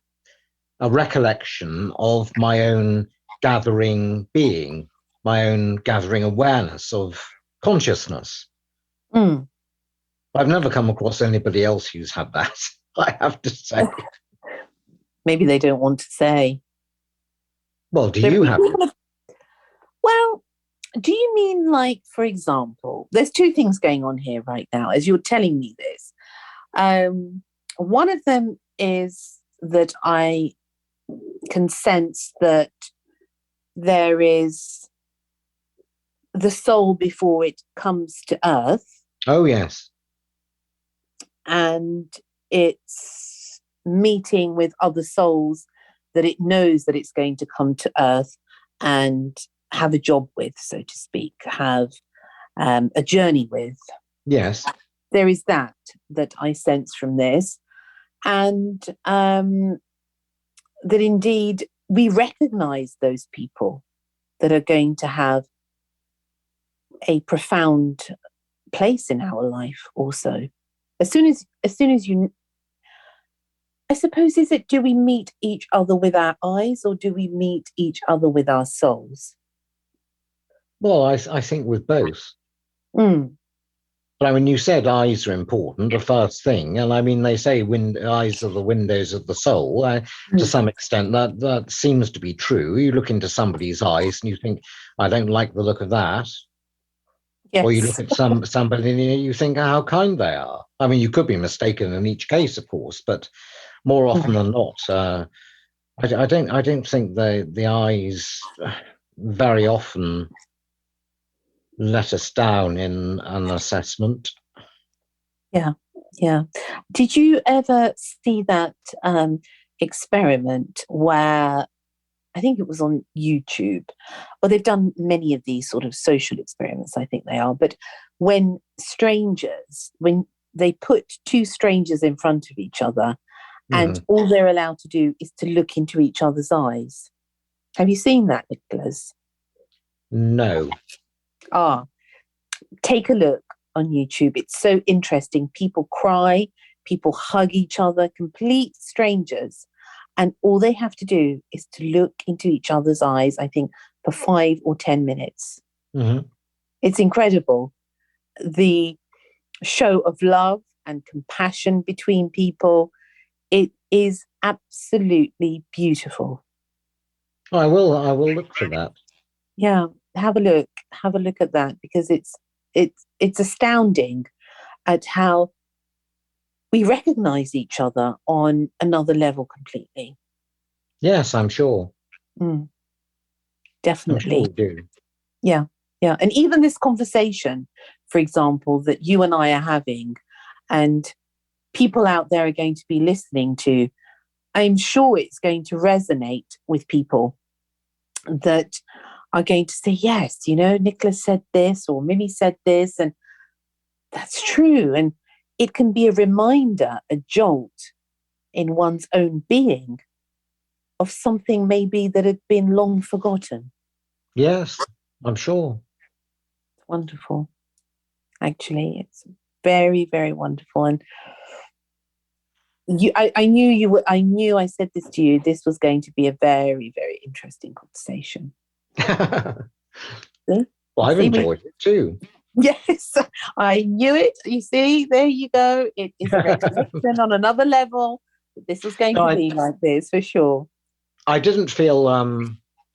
recollection of my own gathering being, my own gathering awareness of consciousness. Mm. I've never come across anybody else who's had that, I have to say. Maybe they don't want to say. Well, do There are you have people it? well, do you mean, like, for example, there's two things going on here right now as you're telling me this. One of them is that I can sense that there is the soul before it comes to earth, Oh, yes. and it's meeting with other souls that it knows that it's going to come to earth and have a job with, so to speak, have a journey with. Yes. There is that I sense from this, and that indeed we recognize those people that are going to have a profound place in our life also. As soon as you, I suppose, is it, do we meet each other with our eyes, or do we meet each other with our souls? Well, I think with both. Mm. But I mean, you said eyes are important, the first thing, and I mean, they say eyes are the windows of the soul. To Mm. some extent, that seems to be true. You look into somebody's eyes and you think, I don't like the look of that. Or you look Yes. at somebody and you think how kind they are. I mean, you could be mistaken in each case, of course, but more often than not, I don't think the eyes very often let us down in an assessment. Yeah, yeah. Did you ever see that experiment where, I think it was on YouTube? Well, they've done many of these sort of social experiments, I think they are. But when they put two strangers in front of each other, and Mhm. all they're allowed to do is to look into each other's eyes. Have you seen that, Nicholas? No. Ah, take a look on YouTube. It's so interesting. People cry, people hug each other, complete strangers. And all they have to do is to look into each other's eyes, I think, for 5 or 10 minutes. Mhm. It's incredible. The show of love and compassion between people, it is absolutely beautiful. I will look for that. Yeah, have a look. Have a look at that, because it's astounding at how we recognize each other on another level completely. Yes, I'm sure. Mm, I'm sure definitely. we do. Yeah, yeah. And even this conversation, for example, that you and I are having, and people out there are going to be listening to, I'm sure it's going to resonate with people that are going to say, yes, Nicholas said this, or Mimi said this, and that's true. And it can be a reminder, a jolt in one's own being of something maybe that had been long forgotten. Yes, I'm sure. Wonderful. Actually, it's very, very wonderful. And I knew you were, I knew, I said this to you, this was going to be a very, very interesting conversation. See? Well, I've See, enjoyed it too. yes, I knew it. You see, there you go. It is a recognition on another level. This was going No, to I, be like this for sure. I didn't feel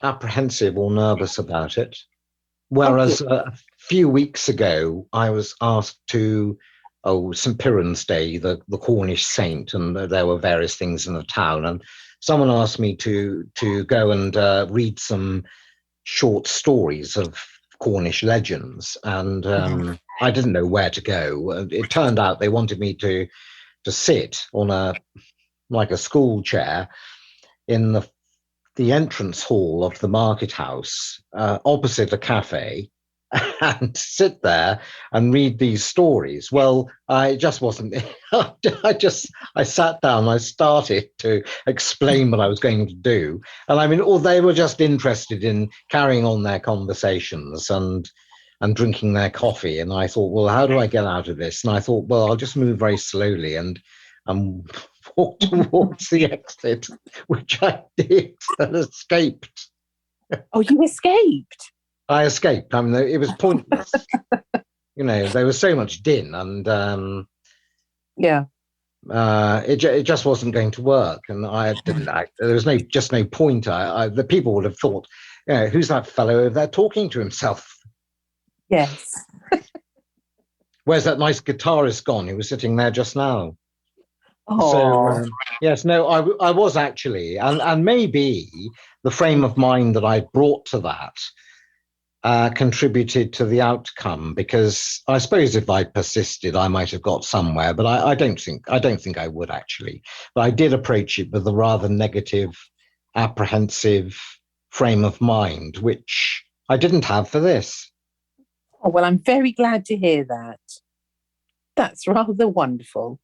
apprehensive or nervous about it. Oh, good. Whereas a few weeks ago, I was asked to St. Piran's Day, the Cornish saint, and there were various things in the town. And someone asked me to go and read some short stories of Cornish legends, and I didn't know where to go. It turned out they wanted me to sit on a school chair in the entrance hall of the market house opposite a cafe and sit there and read these stories. Well, I just wasn't. I sat down. I started to explain what I was going to do, and I mean, they were just interested in carrying on their conversations and drinking their coffee. And I thought, well, how do I get out of this? And I thought, well, I'll just move very slowly and walk towards the exit, which I did and escaped. Oh, you escaped? I escaped. I mean, it was pointless. There was so much din, and yeah, it just wasn't going to work. And I didn't. There was no point. The people would have thought, who's that fellow over there talking to himself? Yes. Where's that nice guitarist gone? He was sitting there just now. Oh. So yes, no, I was actually, and maybe the frame of mind that I brought to that contributed to the outcome, because I suppose if I persisted, I might have got somewhere, but I don't think I would actually. But I did approach it with a rather negative, apprehensive frame of mind, which I didn't have for this. Oh, well, I'm very glad to hear that. That's rather wonderful.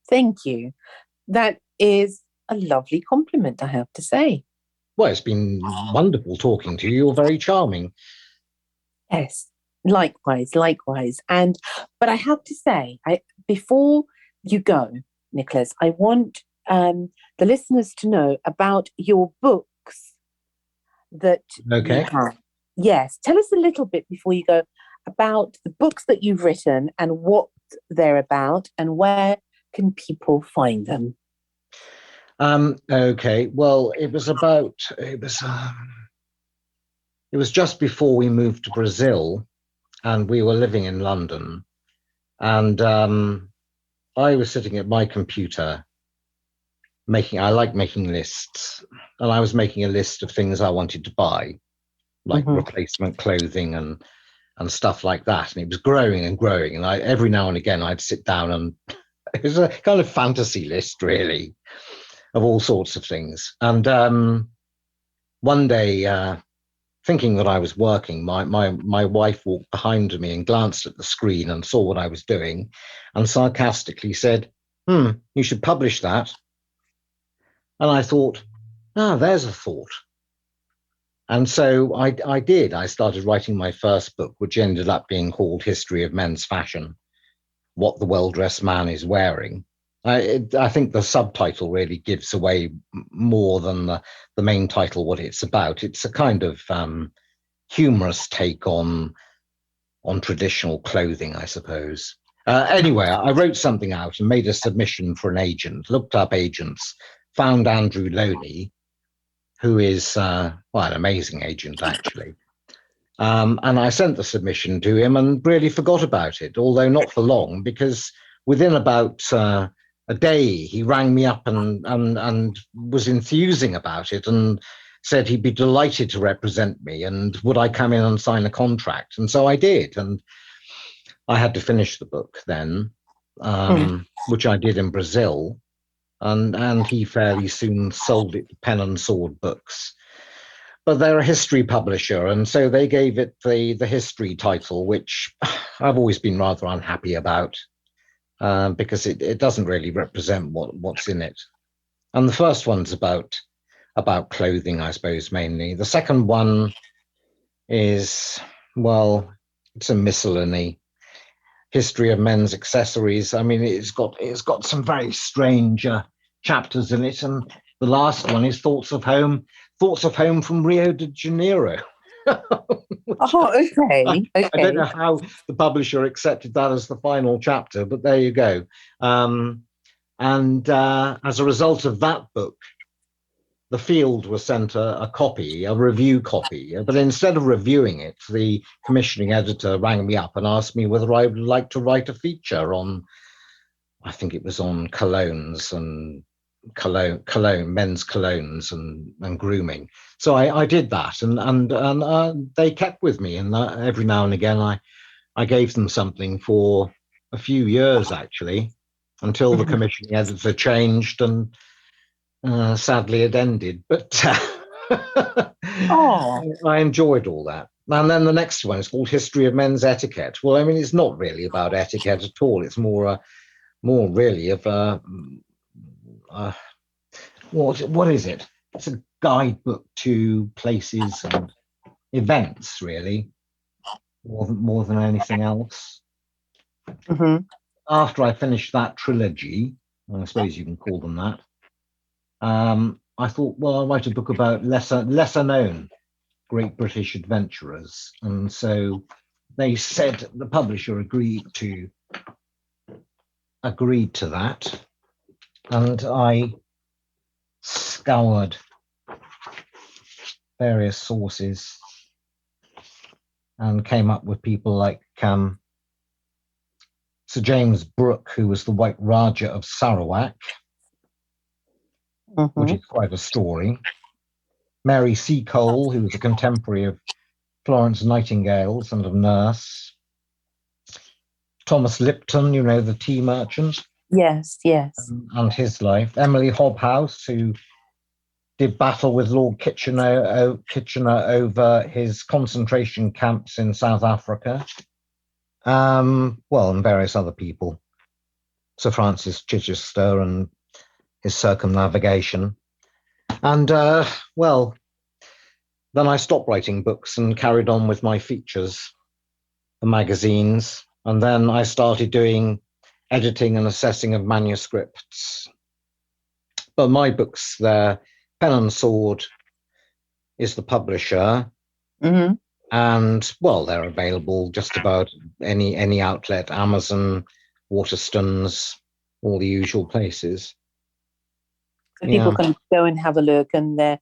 Thank you. That is a lovely compliment, I have to say. Well, it's been wonderful talking to you. You're very charming. Yes, likewise. But I have to say, before you go, Nicholas, I want the listeners to know about your books that you have. Yes, tell us a little bit before you go about the books that you've written and what they're about and where can people find them. Okay, well, it was just before we moved to Brazil, and we were living in London, and I was sitting at my computer I like making lists, and I was making a list of things I wanted to buy, like replacement clothing and stuff like that. And it was growing and growing. And every now and again I'd sit down, and it was a kind of fantasy list, really, of all sorts of things. And one day, thinking that I was working, my wife walked behind me and glanced at the screen and saw what I was doing, and sarcastically said, you should publish that. And I thought, there's a thought. And so I did. I started writing my first book, which ended up being called History of Men's Fashion: What the Well-Dressed Man is Wearing. I think the subtitle really gives away more than the main title, what it's about. It's a kind of humorous take on traditional clothing, I suppose. Anyway, I wrote something out and made a submission for an agent, looked up agents, found Andrew Loney, who is an amazing agent, actually. And I sent the submission to him and really forgot about it, although not for long, because within about a day, he rang me up and was enthusing about it and said he'd be delighted to represent me and would I come in and sign a contract. And so I did. And I had to finish the book then, which I did in Brazil. And he fairly soon sold it to Pen and Sword Books. But they're a history publisher, and so they gave it the history title, which I've always been rather unhappy about, because it doesn't really represent what's in it. And the first one's about clothing, I suppose, mainly. The second one is, well, it's a miscellany. History of men's accessories. I mean, it's got some very strange chapters in it, and the last one is Thoughts of Home from Rio de Janeiro. Okay. I don't know how the publisher accepted that as the final chapter, but there you go. And as a result of that book, the Field was sent a review copy, but instead of reviewing it, the commissioning editor rang me up and asked me whether I would like to write a feature on I think it was on colognes and men's colognes and grooming. So I did that, and they kept with me, and every now and again I gave them something for a few years actually, until the commissioning editor changed, and sadly it ended. But Oh. I enjoyed all that. And then the next one is called History of Men's Etiquette. Well, I mean, it's not really about etiquette at all. It's more really of what is it? It's a guidebook to places and events, really, more than anything else. Mm-hmm. After I finished that trilogy, I suppose you can call them that, I thought, well, I'll write a book about lesser known great British adventurers. And so they said, the publisher agreed to that. And I scoured various sources and came up with people like Sir James Brooke, who was the White Raja of Sarawak, which is quite a story. Mary Seacole, who was a contemporary of Florence Nightingale's and of Nurse. Thomas Lipton, the tea merchant. Yes, yes. And his life. Emily Hobhouse, who did battle with Lord Kitchener over his concentration camps in South Africa. And various other people. Sir Francis Chichester and his circumnavigation. And, then I stopped writing books and carried on with my features, the magazines. And then I started doing editing and assessing of manuscripts. But my books, Pen and Sword is the publisher. Mm-hmm. And, they're available just about any outlet, Amazon, Waterstones, all the usual places. So people can go and have a look, and they're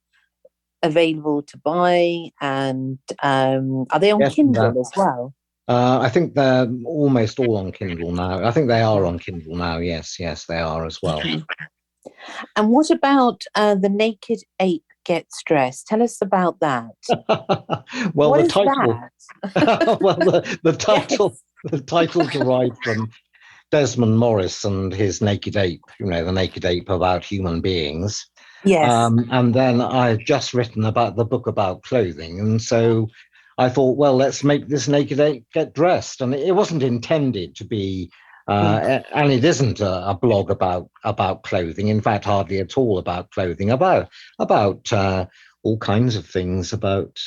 available to buy. And are they on Kindle as well? I think they're almost all on Kindle now. I think they are on Kindle now. Yes, they are as well. And what about The Naked Ape Gets Dressed? Tell us about that. Well, what the is title. That? Well, the title. Yes. The title derived from Desmond Morris and his Naked Ape. The Naked Ape about human beings. Yes. And then I had just written about the book about clothing, and so I thought, well, let's make this Naked Ape get dressed. And it wasn't intended to be, and it isn't a blog about clothing. In fact, hardly at all about clothing. About all kinds of things, about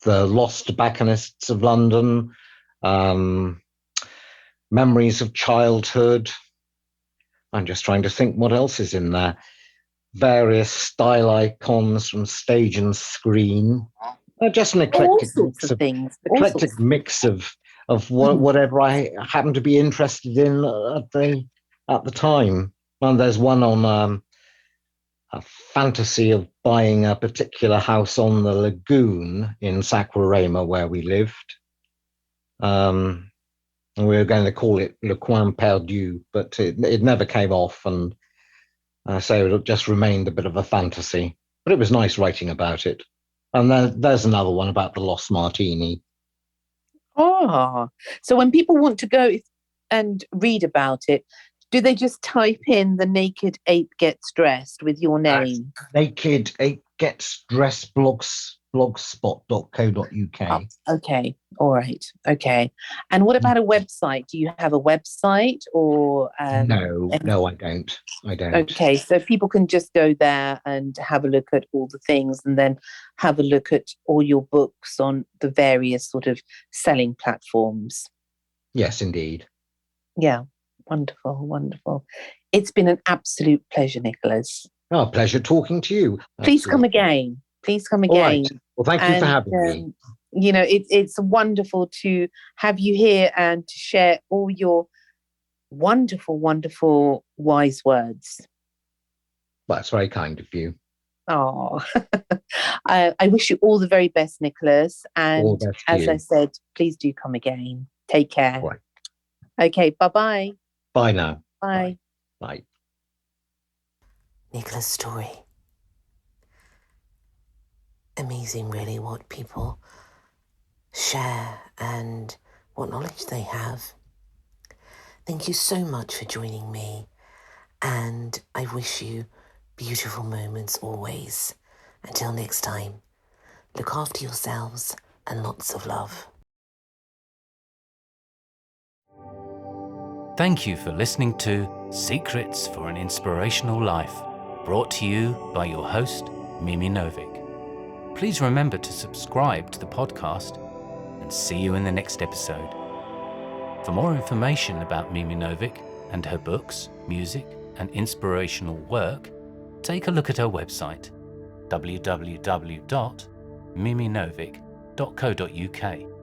the lost tobacconists of London, memories of childhood. I'm just trying to think what else is in there. Various style icons from stage and screen. Just an eclectic mix of whatever I happen to be interested in at the time. And there's one on a fantasy of buying a particular house on the lagoon in Saquarema where we lived. And we were going to call it Le Coin Perdu, but it never came off, and so it just remained a bit of a fantasy. But it was nice writing about it. And there's another one about the Lost Martini. Oh, so when people want to go and read about it, do they just type in The Naked Ape Gets Dressed with your name? Naked Ape Gets Dressed blogspot.co.uk. Oh, okay. All right. Okay. And what about a website? Do you have a website or? No, I don't. Okay. So people can just go there and have a look at all the things, and then have a look at all your books on the various sort of selling platforms. Yes, indeed. Yeah. Wonderful. Wonderful. It's been an absolute pleasure, Nicholas. Oh, pleasure talking to you. Please come again. Please come again. All right. Well, thank you for having me. It's wonderful to have you here and to share all your wonderful, wonderful wise words. Well, that's very kind of you. Oh, I wish you all the very best, Nicholas. And as I said, please do come again. Take care. Right. Okay, bye-bye. Bye now. Bye. Bye. Nicholas Storey. Amazing, really, what people share and what knowledge they have. Thank you so much for joining me, and I wish you beautiful moments always. Until next time, look after yourselves and lots of love. Thank you for listening to Secrets for an Inspirational Life, brought to you by your host, Mimi Novic. Please remember to subscribe to the podcast, and see you in the next episode. For more information about Mimi Novic and her books, music, and inspirational work, take a look at her website, www.miminovic.co.uk.